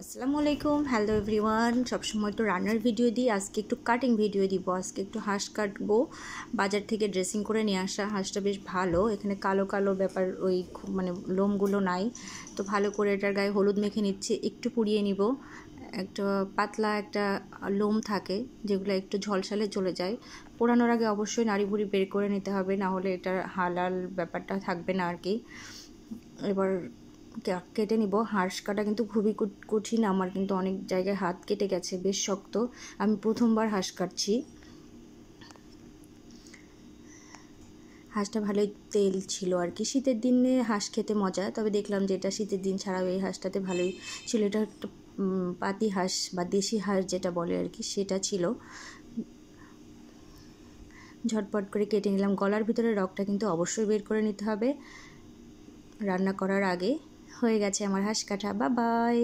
আসসালামু আলাইকুম, hello everyone. সবসময় তো রান্নার ভিডিও দিই, আজকে একটু কাটিং ভিডিও দিব। আজকে একটু হাঁস কাটবো, বাজার থেকে ড্রেসিং করে নিয়ে আসা। হাঁসটা বেশ ভালো, এখানে কালো কালো ব্যাপার, ওই মানে লোমগুলো নাই। তো ভালো করে এটার গায়ে হলুদ মেখে নিচ্ছি, একটু পুড়িয়ে নিব। একটা পাতলা একটা লোম থাকে যেগুলো একটু ঝলসালে চলে যায়। পোড়ানোর আগে অবশ্যই নাড়ি ভুড়ি বের করে নিতে হবে, না হলে এটার হালাল ব্যাপারটা থাকবে না আর কি। এবার কেটে নিব। হাঁস কাটা কিন্তু খুবই কঠিন, আমার কিন্তু অনেক জায়গায় হাত কেটে গেছে, বেশ শক্ত। আমি প্রথমবার হাঁস কাটছি। হাঁসটা ভালোই তেল ছিল আর কি। শীতের দিনে হাঁস খেতে মজা, তবে দেখলাম যে এটা শীতের দিন ছাড়াও এই হাঁসটাতে ভালোই ছিল। এটা একটা পাতি হাঁস বা দেশি হাঁস যেটা বলে আর কি, সেটা ছিল। ঝটপট করে কেটে নিলাম। গলার ভিতরে রগটা কিন্তু অবশ্যই বের করে নিতে হবে রান্না করার আগে। হয়ে গেছে আমার হাঁস কাটা। Bye bye.